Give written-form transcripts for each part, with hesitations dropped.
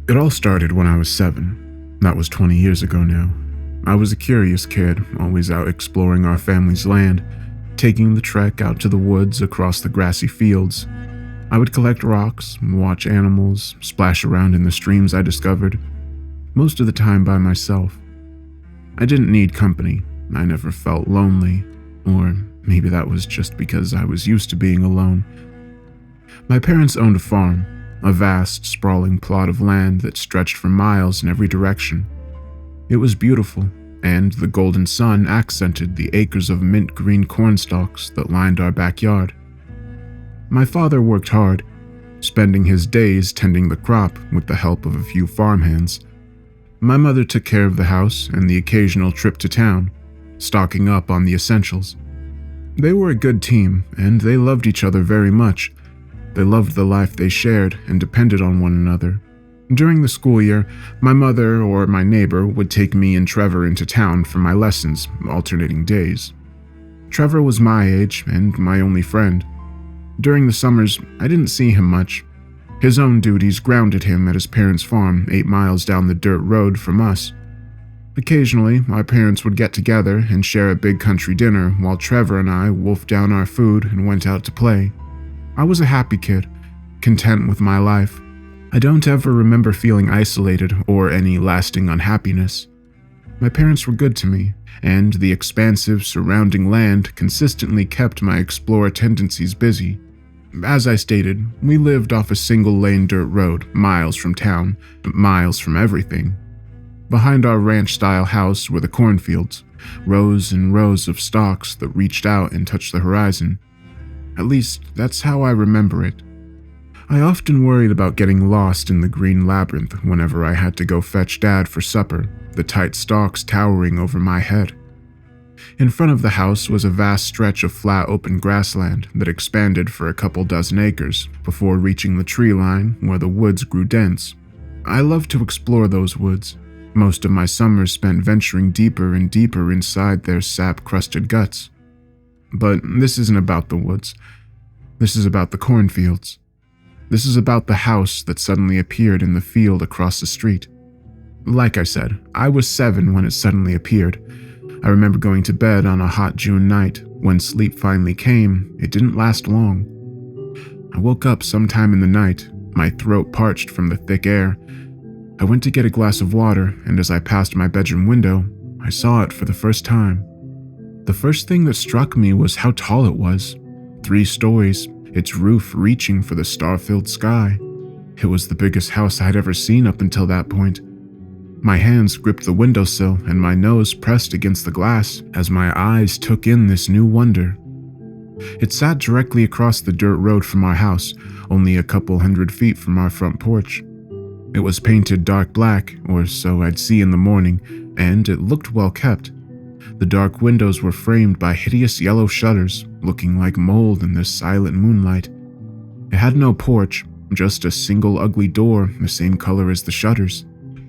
It all started when I was 7. That was 20 years ago now. I was a curious kid, always out exploring our family's land, taking the trek out to the woods across the grassy fields. I would collect rocks, watch animals, splash around in the streams I discovered, most of the time by myself. I didn't need company. I never felt lonely, or maybe that was just because I was used to being alone. My parents owned a farm, a vast, sprawling plot of land that stretched for miles in every direction. It was beautiful, and the golden sun accented the acres of mint-green cornstalks that lined our backyard. My father worked hard, spending his days tending the crop with the help of a few farmhands. My mother took care of the house and the occasional trip to town, stocking up on the essentials. They were a good team, and they loved each other very much. They loved the life they shared and depended on one another. During the school year, my mother or my neighbor would take me and Trevor into town for my lessons, alternating days. Trevor was my age and my only friend. During the summers, I didn't see him much. His own duties grounded him at his parents' farm 8 miles down the dirt road from us. Occasionally, our parents would get together and share a big country dinner while Trevor and I wolfed down our food and went out to play. I was a happy kid, content with my life. I don't ever remember feeling isolated or any lasting unhappiness. My parents were good to me, and the expansive surrounding land consistently kept my explorer tendencies busy. As I stated, we lived off a single-lane dirt road, miles from town, miles from everything. Behind our ranch-style house were the cornfields, rows and rows of stalks that reached out and touched the horizon. At least, that's how I remember it. I often worried about getting lost in the green labyrinth whenever I had to go fetch Dad for supper, the tight stalks towering over my head. In front of the house was a vast stretch of flat open grassland that expanded for a couple dozen acres before reaching the tree line where the woods grew dense. I loved to explore those woods. Most of my summers spent venturing deeper and deeper inside their sap-crusted guts. But this isn't about the woods. This is about the cornfields. This is about the house that suddenly appeared in the field across the street. Like I said, I was 7 when it suddenly appeared. I remember going to bed on a hot June night. When sleep finally came, it didn't last long. I woke up sometime in the night, my throat parched from the thick air. I went to get a glass of water, and as I passed my bedroom window, I saw it for the first time. The first thing that struck me was how tall it was. 3 stories, its roof reaching for the star-filled sky. It was the biggest house I'd ever seen up until that point. My hands gripped the windowsill and my nose pressed against the glass as my eyes took in this new wonder. It sat directly across the dirt road from our house, only a couple 100 feet from our front porch. It was painted dark black, or so I'd see in the morning, and it looked well kept. The dark windows were framed by hideous yellow shutters, looking like mold in the silent moonlight. It had no porch, just a single ugly door the same color as the shutters.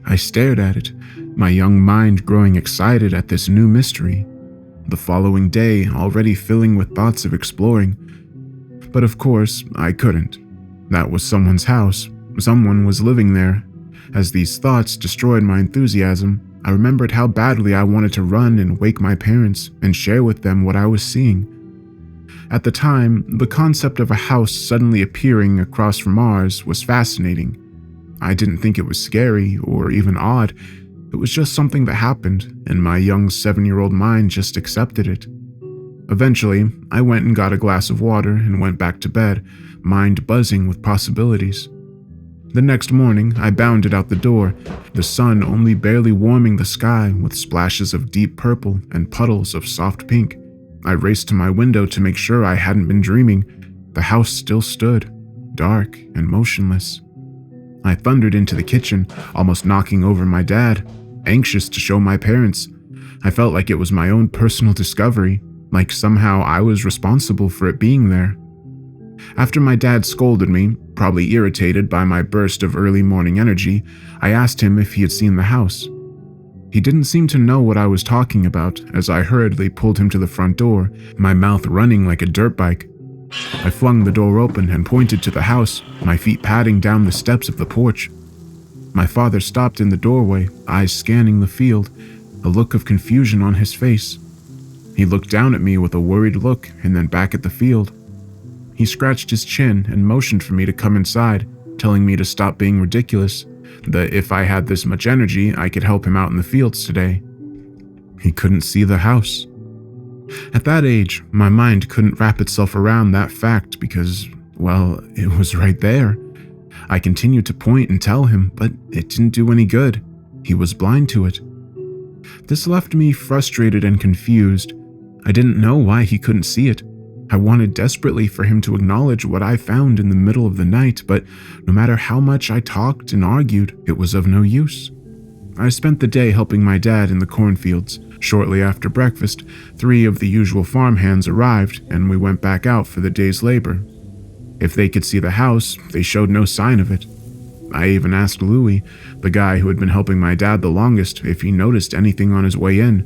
I stared at it, my young mind growing excited at this new mystery. The following day already filling with thoughts of exploring. But of course, I couldn't. That was someone's house. Someone was living there. As these thoughts destroyed my enthusiasm, I remembered how badly I wanted to run and wake my parents and share with them what I was seeing. At the time, the concept of a house suddenly appearing across from ours was fascinating. I didn't think it was scary or even odd. It was just something that happened, and my young 7-year-old mind just accepted it. Eventually, I went and got a glass of water and went back to bed, mind buzzing with possibilities. The next morning, I bounded out the door, the sun only barely warming the sky with splashes of deep purple and puddles of soft pink. I raced to my window to make sure I hadn't been dreaming. The house still stood, dark and motionless. I thundered into the kitchen, almost knocking over my dad, anxious to show my parents. I felt like it was my own personal discovery, like somehow I was responsible for it being there. After my dad scolded me, probably irritated by my burst of early morning energy, I asked him if he had seen the house. He didn't seem to know what I was talking about as I hurriedly pulled him to the front door, my mouth running like a dirt bike. I flung the door open and pointed to the house, my feet padding down the steps of the porch. My father stopped in the doorway, eyes scanning the field, a look of confusion on his face. He looked down at me with a worried look and then back at the field. He scratched his chin and motioned for me to come inside, telling me to stop being ridiculous, that if I had this much energy, I could help him out in the fields today. He couldn't see the house. At that age, my mind couldn't wrap itself around that fact because, well, it was right there. I continued to point and tell him, but it didn't do any good. He was blind to it. This left me frustrated and confused. I didn't know why he couldn't see it. I wanted desperately for him to acknowledge what I found in the middle of the night, but no matter how much I talked and argued, it was of no use. I spent the day helping my dad in the cornfields. Shortly after breakfast, 3 of the usual farmhands arrived, and we went back out for the day's labor. If they could see the house, they showed no sign of it. I even asked Louis, the guy who had been helping my dad the longest, if he noticed anything on his way in.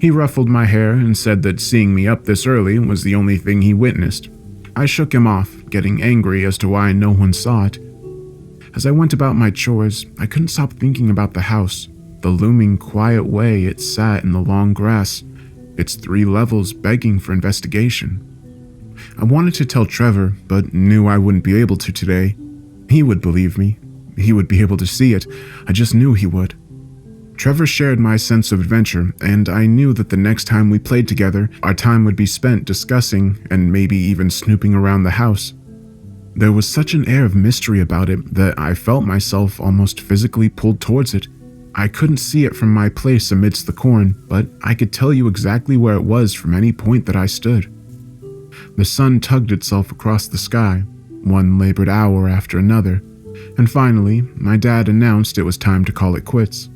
He ruffled my hair and said that seeing me up this early was the only thing he witnessed. I shook him off, getting angry as to why no one saw it. As I went about my chores, I couldn't stop thinking about the house, the looming quiet way it sat in the long grass, its 3 levels begging for investigation. I wanted to tell Trevor, but knew I wouldn't be able to today. He would believe me. He would be able to see it. I just knew he would. Trevor shared my sense of adventure, and I knew that the next time we played together, our time would be spent discussing and maybe even snooping around the house. There was such an air of mystery about it that I felt myself almost physically pulled towards it. I couldn't see it from my place amidst the corn, but I could tell you exactly where it was from any point that I stood. The sun tugged itself across the sky, one labored hour after another, and finally, my dad announced it was time to call it quits.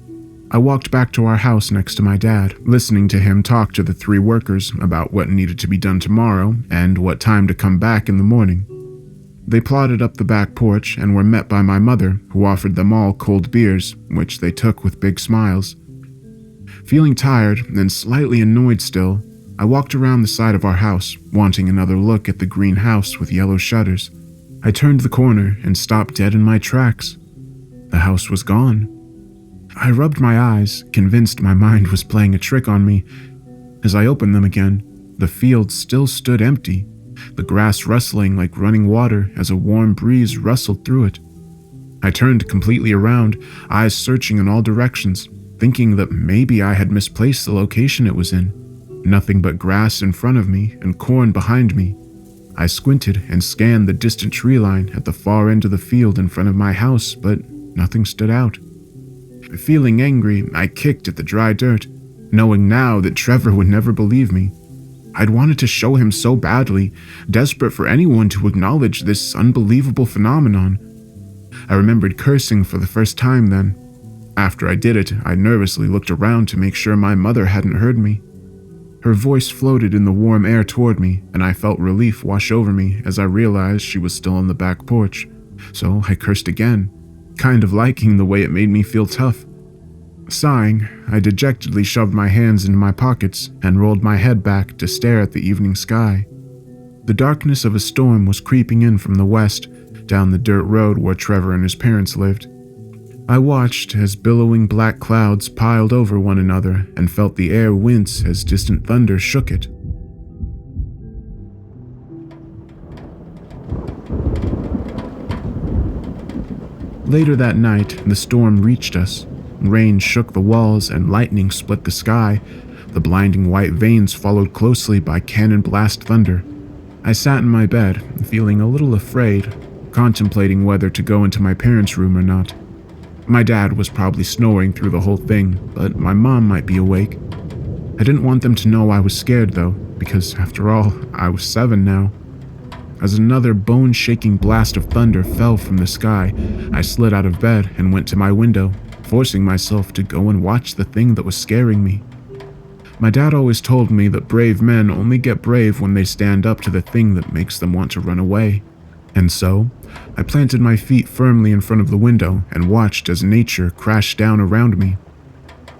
I walked back to our house next to my dad, listening to him talk to the 3 workers about what needed to be done tomorrow and what time to come back in the morning. They plodded up the back porch and were met by my mother, who offered them all cold beers, which they took with big smiles. Feeling tired and slightly annoyed still, I walked around the side of our house, wanting another look at the green house with yellow shutters. I turned the corner and stopped dead in my tracks. The house was gone. I rubbed my eyes, convinced my mind was playing a trick on me. As I opened them again, the field still stood empty, the grass rustling like running water as a warm breeze rustled through it. I turned completely around, eyes searching in all directions, thinking that maybe I had misplaced the location it was in. Nothing but grass in front of me and corn behind me. I squinted and scanned the distant tree line at the far end of the field in front of my house, but nothing stood out. Feeling angry, I kicked at the dry dirt, knowing now that Trevor would never believe me. I'd wanted to show him so badly, desperate for anyone to acknowledge this unbelievable phenomenon. I remembered cursing for the first time then. After I did it, I nervously looked around to make sure my mother hadn't heard me. Her voice floated in the warm air toward me, and I felt relief wash over me as I realized she was still on the back porch. So I cursed again, kind of liking the way it made me feel tough. Sighing, I dejectedly shoved my hands into my pockets and rolled my head back to stare at the evening sky. The darkness of a storm was creeping in from the west, down the dirt road where Trevor and his parents lived. I watched as billowing black clouds piled over one another and felt the air wince as distant thunder shook it. Later that night, the storm reached us. Rain shook the walls and lightning split the sky. The blinding white veins followed closely by cannon blast thunder. I sat in my bed, feeling a little afraid, contemplating whether to go into my parents' room or not. My dad was probably snoring through the whole thing, but my mom might be awake. I didn't want them to know I was scared though, because after all, I was 7 now. As another bone-shaking blast of thunder fell from the sky, I slid out of bed and went to my window, forcing myself to go and watch the thing that was scaring me. My dad always told me that brave men only get brave when they stand up to the thing that makes them want to run away. And so, I planted my feet firmly in front of the window and watched as nature crashed down around me.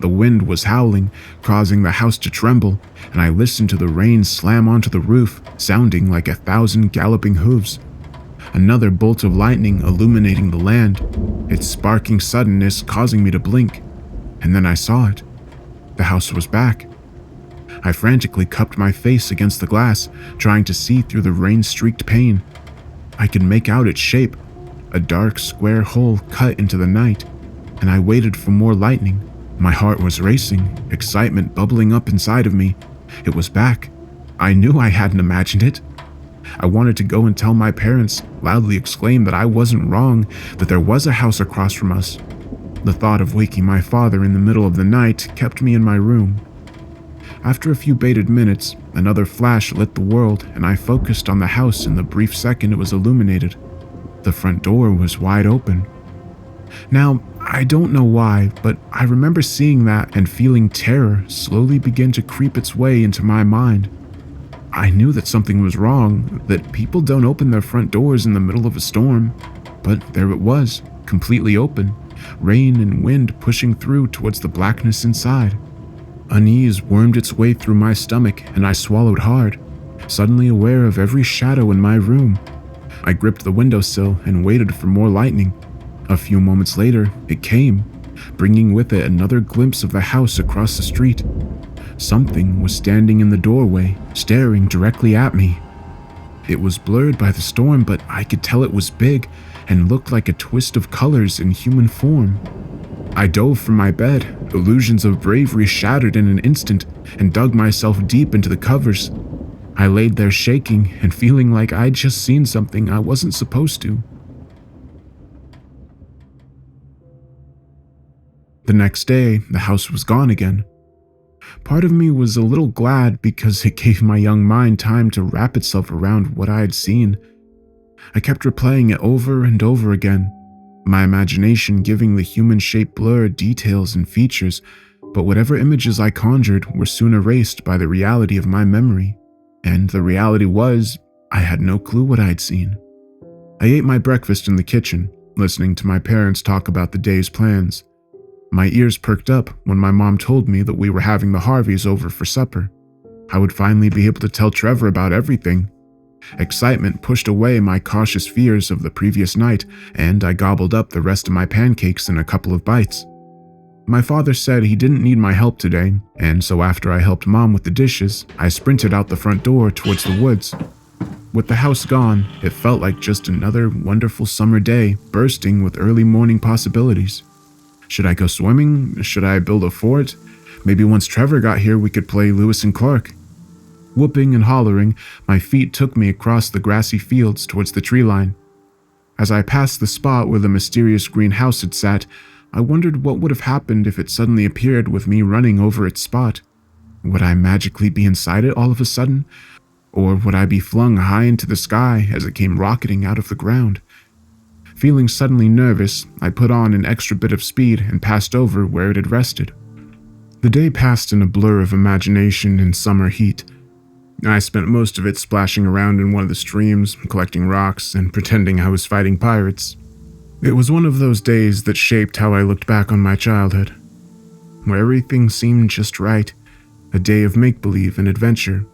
The wind was howling, causing the house to tremble, and I listened to the rain slam onto the roof, sounding like 1,000 galloping hooves. another bolt of lightning illuminating the land, its sparking suddenness causing me to blink. And then I saw it. The house was back. I frantically cupped my face against the glass, trying to see through the rain-streaked pane. I could make out its shape, a dark square hole cut into the night, and I waited for more lightning. My heart was racing, excitement bubbling up inside of me. It was back. I knew I hadn't imagined it. I wanted to go and tell my parents, loudly exclaim that I wasn't wrong, that there was a house across from us. The thought of waking my father in the middle of the night kept me in my room. After a few bated minutes, another flash lit the world, and I focused on the house in the brief second it was illuminated. The front door was wide open. Now, I don't know why, but I remember seeing that and feeling terror slowly begin to creep its way into my mind. I knew that something was wrong, that people don't open their front doors in the middle of a storm, but there it was, completely open, rain and wind pushing through towards the blackness inside. Unease wormed its way through my stomach and I swallowed hard, suddenly aware of every shadow in my room. I gripped the windowsill and waited for more lightning. A few moments later, it came, bringing with it another glimpse of the house across the street. Something was standing in the doorway, staring directly at me. It was blurred by the storm, but I could tell it was big and looked like a twist of colors in human form. I dove from my bed, illusions of bravery shattered in an instant, and dug myself deep into the covers. I laid there shaking and feeling like I'd just seen something I wasn't supposed to. The next day, the house was gone again. Part of me was a little glad because it gave my young mind time to wrap itself around what I had seen. I kept replaying it over and over again, my imagination giving the human-shaped blur details and features, but whatever images I conjured were soon erased by the reality of my memory. And the reality was, I had no clue what I'd seen. I ate my breakfast in the kitchen, listening to my parents talk about the day's plans. My ears perked up when my mom told me that we were having the Harveys over for supper. I would finally be able to tell Trevor about everything. Excitement pushed away my cautious fears of the previous night, and I gobbled up the rest of my pancakes in a couple of bites. My father said he didn't need my help today, and so after I helped Mom with the dishes, I sprinted out the front door towards the woods. With the house gone, it felt like just another wonderful summer day bursting with early morning possibilities. Should I go swimming? Should I build a fort? Maybe once Trevor got here we could play Lewis and Clark. Whooping and hollering, my feet took me across the grassy fields towards the tree line. As I passed the spot where the mysterious green house had sat, I wondered what would have happened if it suddenly appeared with me running over its spot. Would I magically be inside it all of a sudden? Or would I be flung high into the sky as it came rocketing out of the ground? Feeling suddenly nervous, I put on an extra bit of speed and passed over where it had rested. The day passed in a blur of imagination and summer heat. I spent most of it splashing around in one of the streams, collecting rocks, and pretending I was fighting pirates. It was one of those days that shaped how I looked back on my childhood, where everything seemed just right, a day of make-believe and adventure.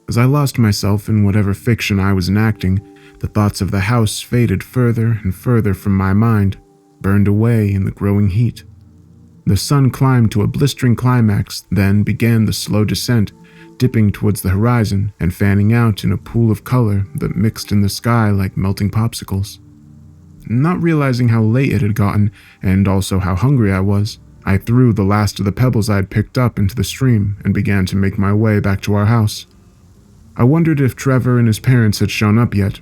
As I lost myself in whatever fiction I was enacting, the thoughts of the house faded further and further from my mind, burned away in the growing heat. The sun climbed to a blistering climax, then began the slow descent, dipping towards the horizon and fanning out in a pool of color that mixed in the sky like melting popsicles. Not realizing how late it had gotten, and also how hungry I was, I threw the last of the pebbles I had picked up into the stream and began to make my way back to our house. I wondered if Trevor and his parents had shown up yet.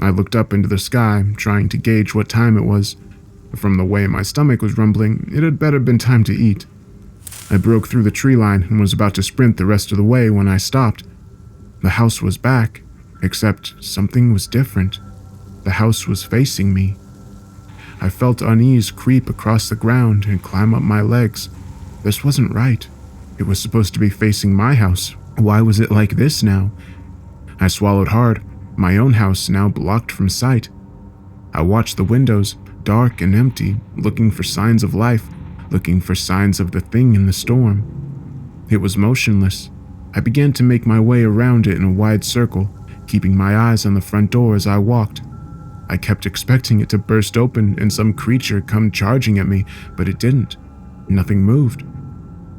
I looked up into the sky, trying to gauge what time it was. From the way my stomach was rumbling, it had better been time to eat. I broke through the tree line and was about to sprint the rest of the way when I stopped. The house was back, except something was different. The house was facing me. I felt unease creep across the ground and climb up my legs. This wasn't right. It was supposed to be facing my house. Why was it like this now? I swallowed hard, my own house now blocked from sight. I watched the windows, dark and empty, looking for signs of life, looking for signs of the thing in the storm. It was motionless. I began to make my way around it in a wide circle, keeping my eyes on the front door as I walked. I kept expecting it to burst open and some creature come charging at me, but it didn't. Nothing moved.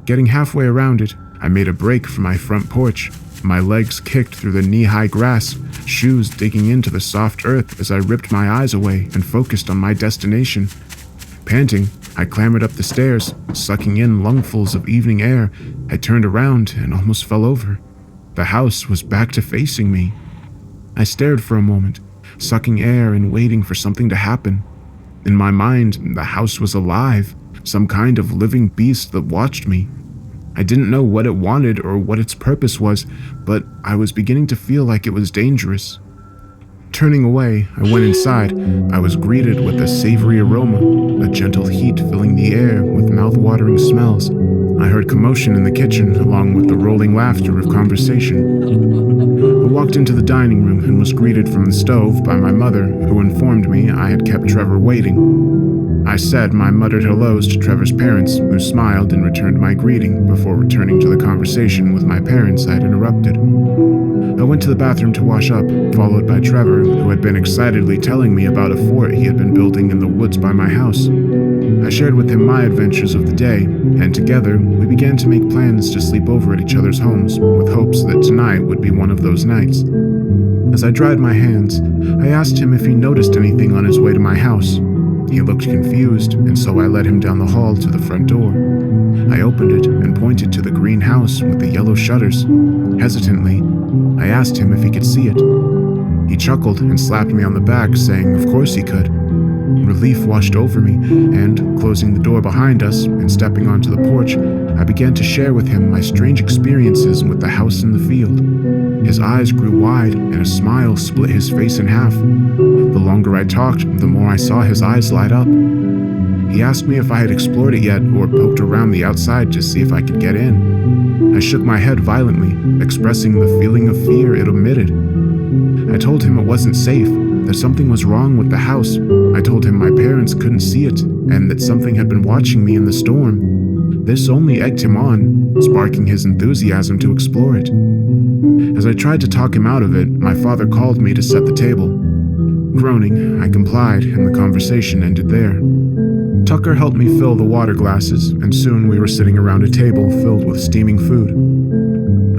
Getting halfway around it, I made a break for my front porch. My legs kicked through the knee-high grass, shoes digging into the soft earth as I ripped my eyes away and focused on my destination. Panting, I clambered up the stairs, sucking in lungfuls of evening air. I turned around and almost fell over. The house was back to facing me. I stared for a moment, sucking air and waiting for something to happen. In my mind, the house was alive, some kind of living beast that watched me. I didn't know what it wanted or what its purpose was, but I was beginning to feel like it was dangerous. Turning away, I went inside. I was greeted with a savory aroma, a gentle heat filling the air with mouth-watering smells. I heard commotion in the kitchen, along with the rolling laughter of conversation. I walked into the dining room and was greeted from the stove by my mother, who informed me I had kept Trevor waiting. I said my muttered hellos to Trevor's parents, who smiled and returned my greeting before returning to the conversation with my parents I had interrupted. I went to the bathroom to wash up, followed by Trevor, who had been excitedly telling me about a fort he had been building in the woods by my house. I shared with him my adventures of the day, and together we began to make plans to sleep over at each other's homes, with hopes that tonight would be one of those nights. As I dried my hands, I asked him if he noticed anything on his way to my house. He looked confused, and so I led him down the hall to the front door. I opened it and pointed to the green house with the yellow shutters. Hesitantly, I asked him if he could see it. He chuckled and slapped me on the back, saying of course he could. Relief washed over me, and, closing the door behind us and stepping onto the porch, I began to share with him my strange experiences with the house in the field. His eyes grew wide, and a smile split his face in half. The longer I talked, the more I saw his eyes light up. He asked me if I had explored it yet or poked around the outside to see if I could get in. I shook my head violently, expressing the feeling of fear it emitted. I told him it wasn't safe, that something was wrong with the house. I told him my parents couldn't see it, and that something had been watching me in the storm. This only egged him on, sparking his enthusiasm to explore it. As I tried to talk him out of it, my father called me to set the table. Groaning, I complied, and the conversation ended there. Tucker helped me fill the water glasses, and soon we were sitting around a table filled with steaming food.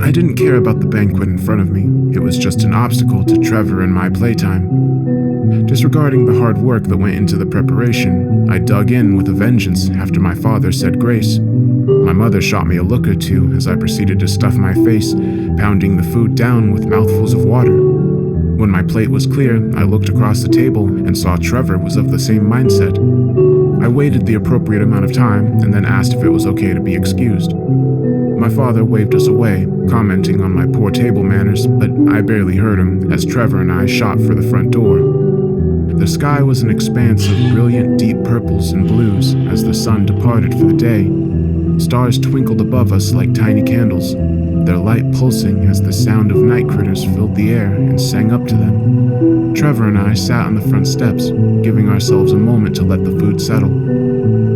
I didn't care about the banquet in front of me. It was just an obstacle to Trevor and my playtime. Disregarding the hard work that went into the preparation, I dug in with a vengeance after my father said grace. My mother shot me a look or two as I proceeded to stuff my face, pounding the food down with mouthfuls of water. When my plate was clear, I looked across the table and saw Trevor was of the same mindset. I waited the appropriate amount of time and then asked if it was okay to be excused. My father waved us away, commenting on my poor table manners, but I barely heard him as Trevor and I shot for the front door. The sky was an expanse of brilliant deep purples and blues as the sun departed for the day. Stars twinkled above us like tiny candles, their light pulsing as the sound of night critters filled the air and sang up to them. Trevor and I sat on the front steps, giving ourselves a moment to let the food settle.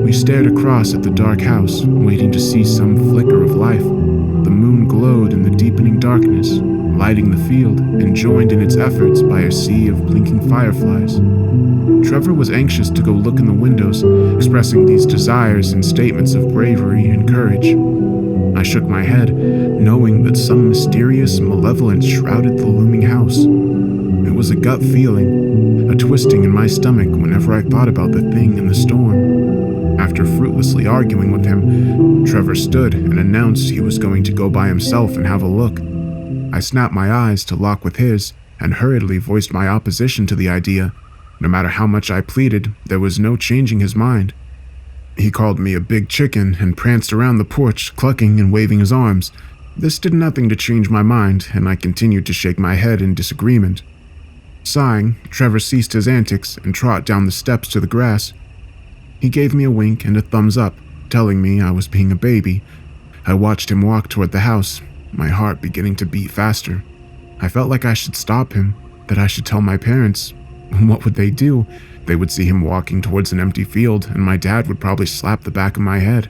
We stared across at the dark house, waiting to see some flicker of life. The moon glowed in the deepening darkness, lighting the field, and joined in its efforts by a sea of blinking fireflies. Trevor was anxious to go look in the windows, expressing these desires in statements of bravery and courage. I shook my head, knowing that some mysterious malevolence shrouded the looming house. It was a gut feeling, a twisting in my stomach whenever I thought about the thing in the storm. After fruitlessly arguing with him, Trevor stood and announced he was going to go by himself and have a look. I snapped my eyes to lock with his and hurriedly voiced my opposition to the idea. No matter how much I pleaded, there was no changing his mind. He called me a big chicken and pranced around the porch, clucking and waving his arms. This did nothing to change my mind, and I continued to shake my head in disagreement. Sighing, Trevor ceased his antics and trotted down the steps to the grass. He gave me a wink and a thumbs up, telling me I was being a baby. I watched him walk toward the house, my heart beginning to beat faster. I felt like I should stop him, that I should tell my parents. What would they do? They would see him walking towards an empty field, and my dad would probably slap the back of my head.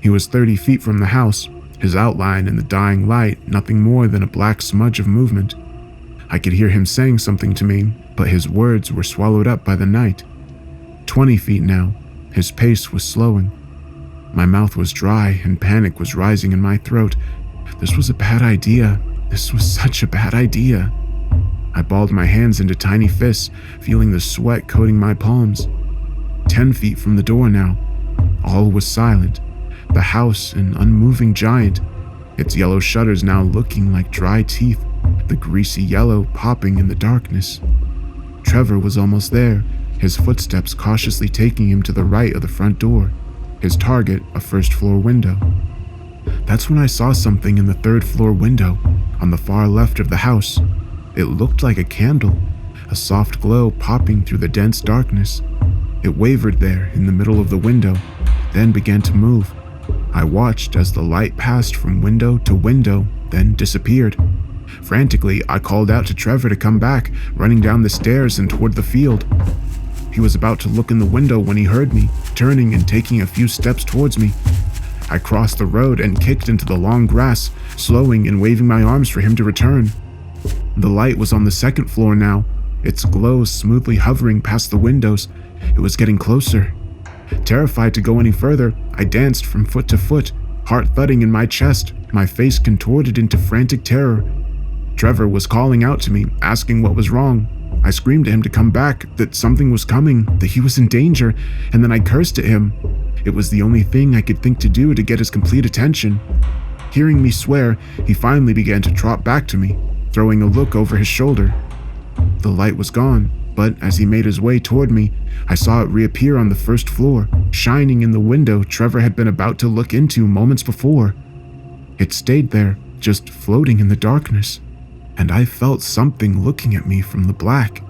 He was 30 feet from the house, his outline in the dying light nothing more than a black smudge of movement. I could hear him saying something to me, but his words were swallowed up by the night. 20 feet now, his pace was slowing. My mouth was dry and panic was rising in my throat. This was a bad idea. This was such a bad idea. I balled my hands into tiny fists, feeling the sweat coating my palms. 10 feet from the door now. All was silent. The house an unmoving giant, its yellow shutters now looking like dry teeth, the greasy yellow popping in the darkness. Trevor was almost there, his footsteps cautiously taking him to the right of the front door, his target a first-floor window. That's when I saw something in the third-floor window, on the far left of the house. It looked like a candle, a soft glow popping through the dense darkness. It wavered there in the middle of the window, then began to move. I watched as the light passed from window to window, then disappeared. Frantically, I called out to Trevor to come back, running down the stairs and toward the field. He was about to look in the window when he heard me, turning and taking a few steps towards me. I crossed the road and kicked into the long grass, slowing and waving my arms for him to return. The light was on the second floor now, its glow smoothly hovering past the windows. It was getting closer. Terrified to go any further, I danced from foot to foot, heart thudding in my chest, my face contorted into frantic terror. Trevor was calling out to me, asking what was wrong. I screamed to him to come back, that something was coming, that he was in danger, and then I cursed at him. It was the only thing I could think to do to get his complete attention. Hearing me swear, he finally began to trot back to me, throwing a look over his shoulder. The light was gone, but as he made his way toward me, I saw it reappear on the first floor, shining in the window Trevor had been about to look into moments before. It stayed there, just floating in the darkness, and I felt something looking at me from the black.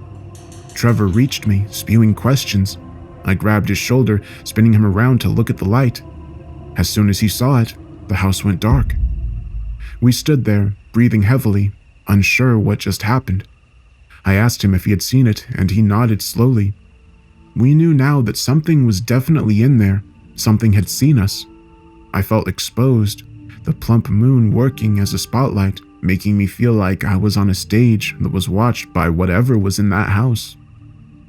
Trevor reached me, spewing questions. I grabbed his shoulder, spinning him around to look at the light. As soon as he saw it, the house went dark. We stood there, breathing heavily, unsure what just happened. I asked him if he had seen it, and he nodded slowly. We knew now that something was definitely in there. Something had seen us. I felt exposed, the plump moon working as a spotlight, making me feel like I was on a stage that was watched by whatever was in that house.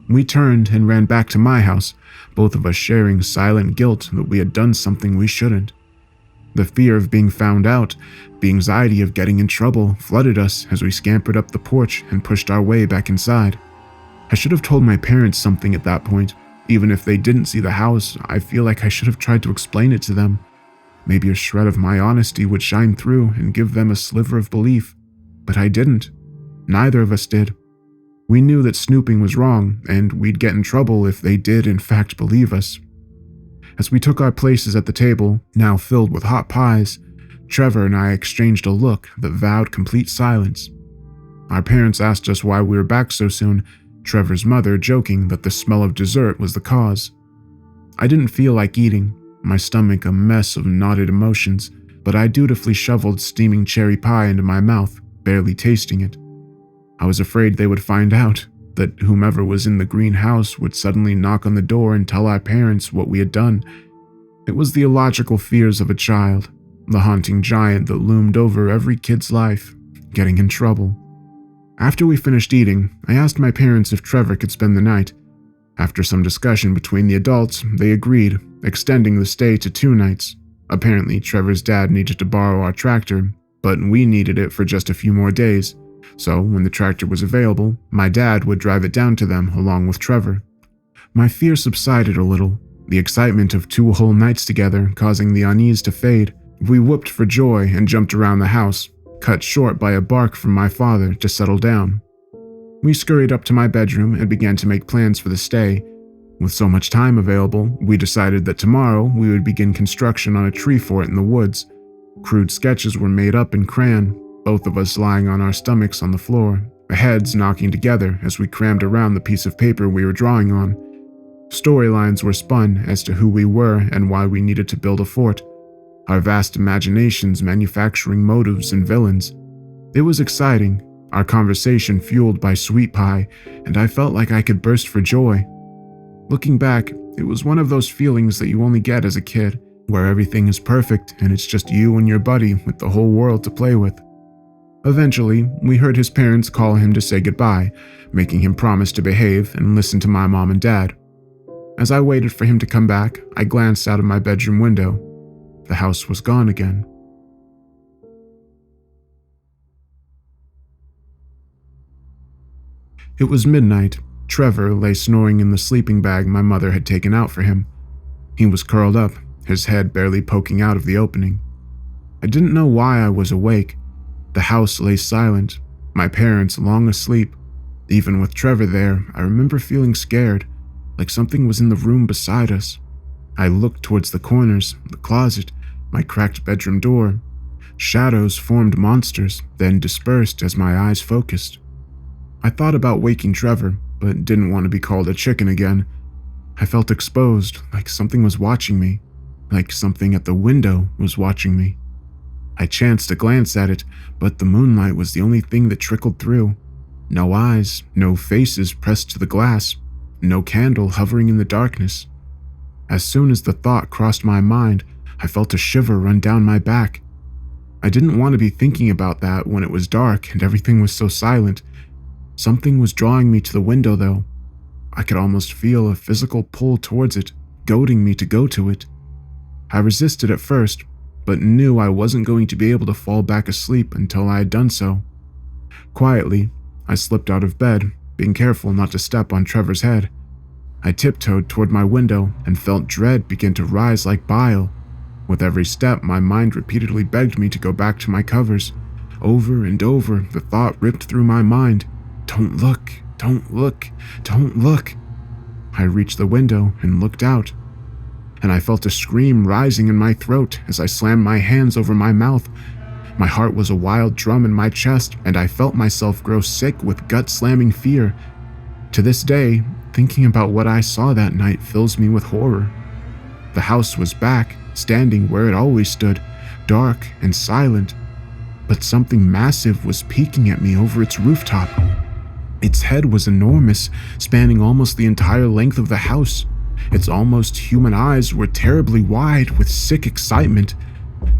We turned and ran back to my house, both of us sharing silent guilt that we had done something we shouldn't. The fear of being found out, the anxiety of getting in trouble flooded us as we scampered up the porch and pushed our way back inside. I should have told my parents something at that point. Even if they didn't see the house, I feel like I should have tried to explain it to them. Maybe a shred of my honesty would shine through and give them a sliver of belief. But I didn't. Neither of us did. We knew that snooping was wrong, and we'd get in trouble if they did in fact believe us. As we took our places at the table, now filled with hot pies, Trevor and I exchanged a look that vowed complete silence. Our parents asked us why we were back so soon, Trevor's mother joking that the smell of dessert was the cause. I didn't feel like eating, my stomach a mess of knotted emotions, but I dutifully shoveled steaming cherry pie into my mouth, barely tasting it. I was afraid they would find out, that whomever was in the greenhouse would suddenly knock on the door and tell our parents what we had done. It was the illogical fears of a child, the haunting giant that loomed over every kid's life, getting in trouble. After we finished eating, I asked my parents if Trevor could spend the night. After some discussion between the adults, they agreed, extending the stay to 2 nights. Apparently, Trevor's dad needed to borrow our tractor, but we needed it for just a few more days. So, when the tractor was available, my dad would drive it down to them along with Trevor. My fear subsided a little, the excitement of 2 whole nights together causing the unease to fade. We whooped for joy and jumped around the house, cut short by a bark from my father to settle down. We scurried up to my bedroom and began to make plans for the stay. With so much time available, we decided that tomorrow we would begin construction on a tree fort in the woods. Crude sketches were made up in crayon, both of us lying on our stomachs on the floor, our heads knocking together as we crammed around the piece of paper we were drawing on. Storylines were spun as to who we were and why we needed to build a fort, our vast imaginations manufacturing motives and villains. It was exciting, our conversation fueled by sweet pie, and I felt like I could burst for joy. Looking back, it was one of those feelings that you only get as a kid, where everything is perfect and it's just you and your buddy with the whole world to play with. Eventually, we heard his parents call him to say goodbye, making him promise to behave and listen to my mom and dad. As I waited for him to come back, I glanced out of my bedroom window. The house was gone again. It was midnight. Trevor lay snoring in the sleeping bag my mother had taken out for him. He was curled up, his head barely poking out of the opening. I didn't know why I was awake. The house lay silent, my parents long asleep. Even with Trevor there, I remember feeling scared, like something was in the room beside us. I looked towards the corners, the closet, my cracked bedroom door. Shadows formed monsters, then dispersed as my eyes focused. I thought about waking Trevor, but didn't want to be called a chicken again. I felt exposed, like something was watching me, like something at the window was watching me. I chanced to glance at it, but the moonlight was the only thing that trickled through. No eyes, no faces pressed to the glass, no candle hovering in the darkness. As soon as the thought crossed my mind, I felt a shiver run down my back. I didn't want to be thinking about that when it was dark and everything was so silent. Something was drawing me to the window, though. I could almost feel a physical pull towards it, goading me to go to it. I resisted at first, but knew I wasn't going to be able to fall back asleep until I had done so. Quietly, I slipped out of bed, being careful not to step on Trevor's head. I tiptoed toward my window and felt dread begin to rise like bile. With every step, my mind repeatedly begged me to go back to my covers. Over and over, the thought ripped through my mind. Don't look, don't look, don't look. I reached the window and looked out, and I felt a scream rising in my throat as I slammed my hands over my mouth. My heart was a wild drum in my chest, and I felt myself grow sick with gut-slamming fear. To this day, thinking about what I saw that night fills me with horror. The house was back, standing where it always stood, dark and silent, but something massive was peeking at me over its rooftop. Its head was enormous, spanning almost the entire length of the house. Its almost human eyes were terribly wide with sick excitement.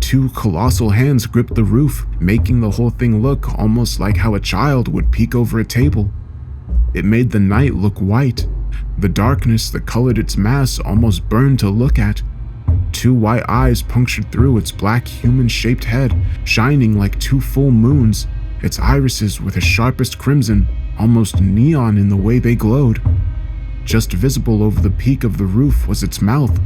Two colossal hands gripped the roof, making the whole thing look almost like how a child would peek over a table. It made the night look white. The darkness that colored its mass almost burned to look at. Two white eyes punctured through its black human-shaped head, shining like two full moons, its irises were the sharpest crimson, almost neon in the way they glowed. Just visible over the peak of the roof was its mouth.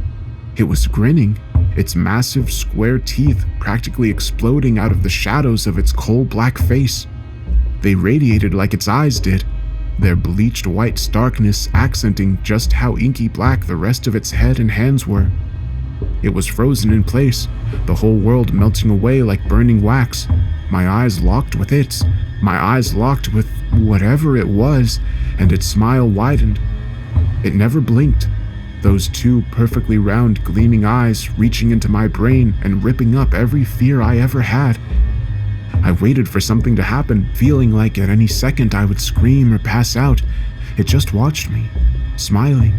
It was grinning, its massive square teeth practically exploding out of the shadows of its coal-black face. They radiated like its eyes did, their bleached white starkness accenting just how inky black the rest of its head and hands were. It was frozen in place, the whole world melting away like burning wax. My eyes locked with its, my eyes locked with whatever it was, and its smile widened. It never blinked, those two perfectly round gleaming eyes reaching into my brain and ripping up every fear I ever had. I waited for something to happen, feeling like at any second I would scream or pass out. It just watched me, smiling,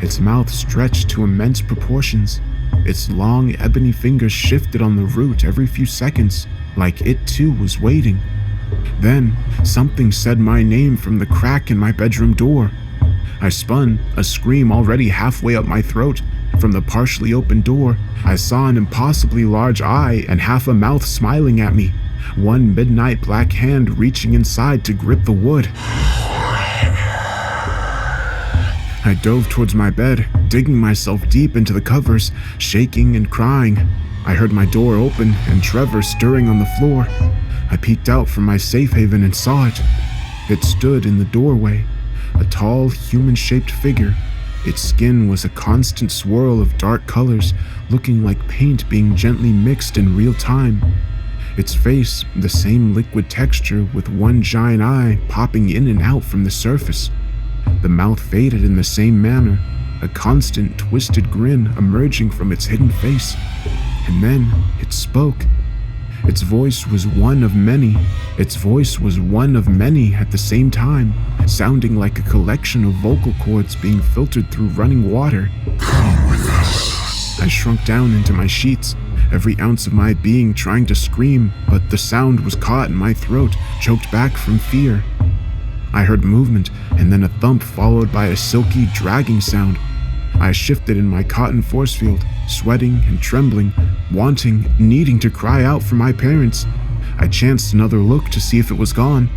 its mouth stretched to immense proportions. Its long, ebony fingers shifted on the root every few seconds, like it too was waiting. Then, something said my name from the crack in my bedroom door. I spun, a scream already halfway up my throat. From the partially open door, I saw an impossibly large eye and half a mouth smiling at me, one midnight black hand reaching inside to grip the wood. I dove towards my bed, digging myself deep into the covers, shaking and crying. I heard my door open and Trevor stirring on the floor. I peeked out from my safe haven and saw it. It stood in the doorway, a tall, human-shaped figure. Its skin was a constant swirl of dark colors, looking like paint being gently mixed in real time. Its face, the same liquid texture with one giant eye popping in and out from the surface. The mouth faded in the same manner, a constant twisted grin emerging from its hidden face. And then it spoke. Its voice was one of many. Its voice was one of many at the same time, sounding like a collection of vocal cords being filtered through running water. Come with us. I shrunk down into my sheets, every ounce of my being trying to scream, but the sound was caught in my throat, choked back from fear. I heard movement, and then a thump followed by a silky, dragging sound. I shifted in my cotton force field, sweating and trembling, wanting, needing to cry out for my parents. I chanced another look to see if it was gone.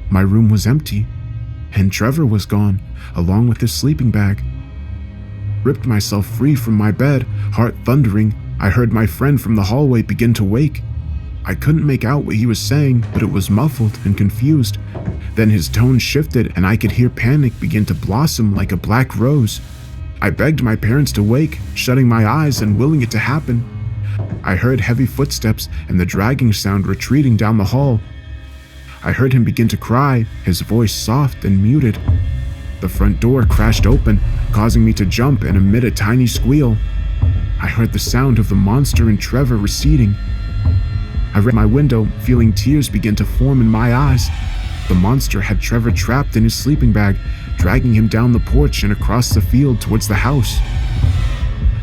My room was empty, and Trevor was gone, along with his sleeping bag. Ripped myself free from my bed, heart thundering. I heard my friend from the hallway begin to wake. I couldn't make out what he was saying, but it was muffled and confused. Then his tone shifted, and I could hear panic begin to blossom like a black rose. I begged my parents to wake, shutting my eyes and willing it to happen. I heard heavy footsteps and the dragging sound retreating down the hall. I heard him begin to cry, his voice soft and muted. The front door crashed open, causing me to jump and emit a tiny squeal. I heard the sound of the monster and Trevor receding. I read my window, feeling tears begin to form in my eyes. The monster had Trevor trapped in his sleeping bag, dragging him down the porch and across the field towards the house.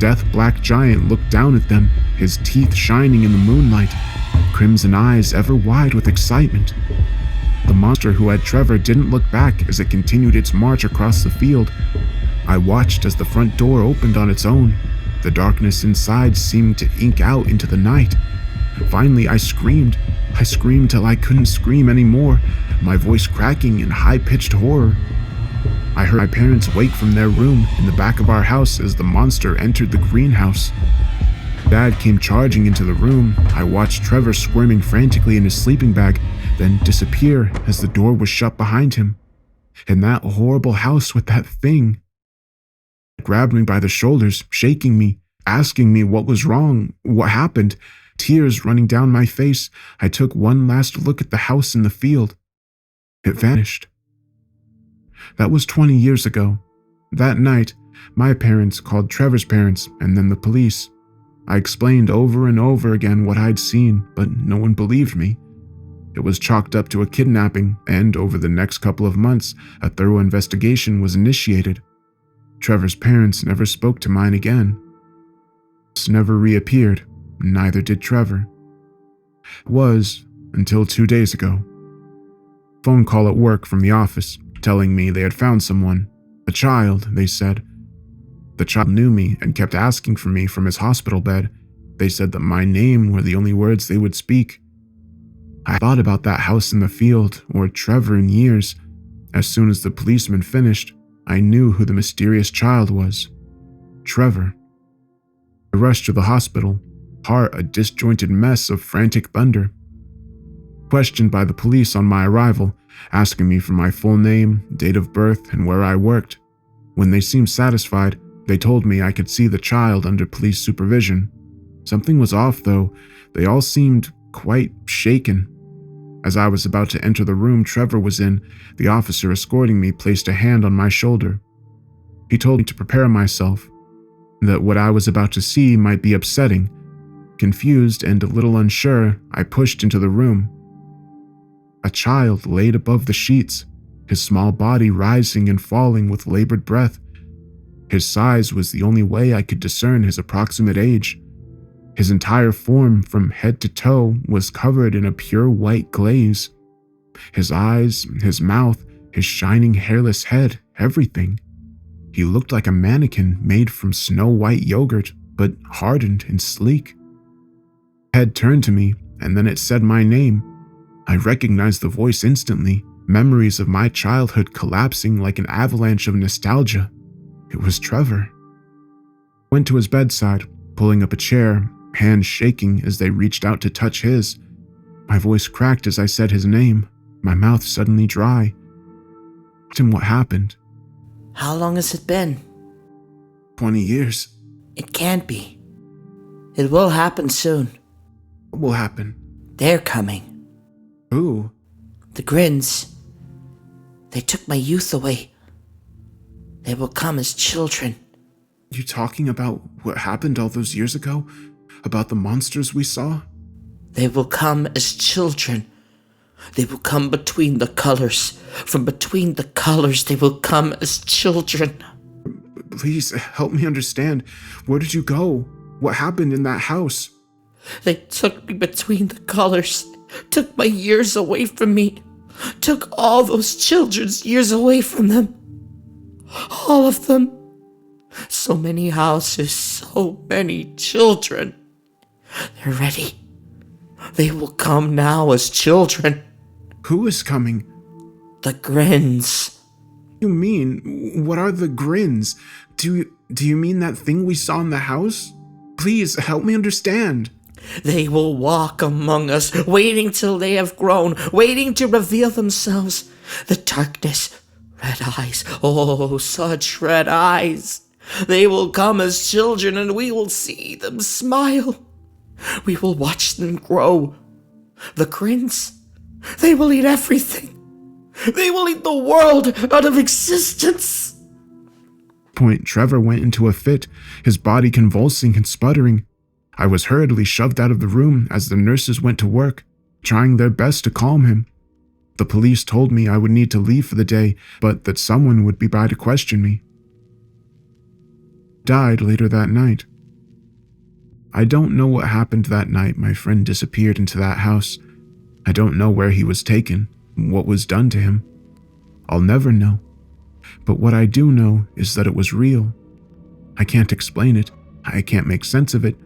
Death Black Giant looked down at them, his teeth shining in the moonlight, crimson eyes ever wide with excitement. The monster who had Trevor didn't look back as it continued its march across the field. I watched as the front door opened on its own. The darkness inside seemed to ink out into the night. Finally, I screamed. I screamed till I couldn't scream anymore, my voice cracking in high-pitched horror. I heard my parents wake from their room in the back of our house as the monster entered the greenhouse. Dad came charging into the room. I watched Trevor squirming frantically in his sleeping bag, then disappear as the door was shut behind him. In that horrible house with that thing. It grabbed me by the shoulders, shaking me, asking me what was wrong, what happened. Tears running down my face, I took one last look at the house in the field. It vanished. That was 20 years ago. That night, my parents called Trevor's parents and then the police. I explained over and over again what I'd seen, but no one believed me. It was chalked up to a kidnapping, and over the next couple of months, a thorough investigation was initiated. Trevor's parents never spoke to mine again. Never reappeared, neither did Trevor. It was until 2 days ago. Phone call at work from the office, telling me they had found someone. A child, they said. The child knew me and kept asking for me from his hospital bed. They said that my name were the only words they would speak. I thought about that house in the field, or Trevor in years. As soon as the policeman finished, I knew who the mysterious child was. Trevor. I rushed to the hospital, heart a disjointed mess of frantic thunder. Questioned by the police on my arrival, asking me for my full name, date of birth, and where I worked. When they seemed satisfied, they told me I could see the child under police supervision. Something was off, though. They all seemed quite shaken. As I was about to enter the room Trevor was in, the officer escorting me placed a hand on my shoulder. He told me to prepare myself, that what I was about to see might be upsetting. Confused and a little unsure, I pushed into the room. A child laid above the sheets, his small body rising and falling with labored breath. His size was the only way I could discern his approximate age. His entire form, from head to toe, was covered in a pure white glaze. His eyes, his mouth, his shining hairless head, everything. He looked like a mannequin made from snow-white yogurt, but hardened and sleek. Head turned to me, and then it said my name. I recognized the voice instantly, memories of my childhood collapsing like an avalanche of nostalgia. It was Trevor. I went to his bedside, pulling up a chair, hands shaking as they reached out to touch his. My voice cracked as I said his name, my mouth suddenly dry. I asked him what happened. How long has it been? 20 years. It can't be. It will happen soon. What will happen? They're coming. Who? The Grins. They took my youth away. They will come as children. You talking about what happened all those years ago? About the monsters we saw? They will come as children. They will come between the colors. From between the colors, they will come as children. Please help me understand. Where did you go? What happened in that house? They took me between the colors, took my years away from me, took all those children's years away from them. All of them. So many houses, so many children. They're ready. They will come now as children. Who is coming? The Grins. You mean, what are the Grins? Do you mean that thing we saw in the house? Please, help me understand. They will walk among us, waiting till they have grown, waiting to reveal themselves. The darkness, red eyes, oh, such red eyes. They will come as children and we will see them smile. We will watch them grow. The Grins, they will eat everything. They will eat the world out of existence. Point Trevor went into a fit, his body convulsing and sputtering. I was hurriedly shoved out of the room as the nurses went to work, trying their best to calm him. The police told me I would need to leave for the day, but that someone would be by to question me. Died later that night. I don't know what happened that night my friend disappeared into that house. I don't know where he was taken, what was done to him. I'll never know. But what I do know is that it was real. I can't explain it, I can't make sense of it,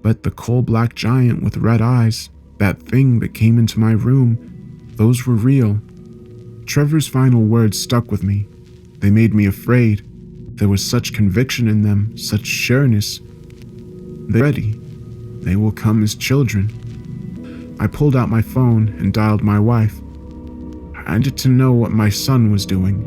but the coal-black giant with red eyes, that thing that came into my room, those were real. Trevor's final words stuck with me. They made me afraid. There was such conviction in them, such sureness. They're ready. They will come as children. I pulled out my phone and dialed my wife. I needed to know what my son was doing.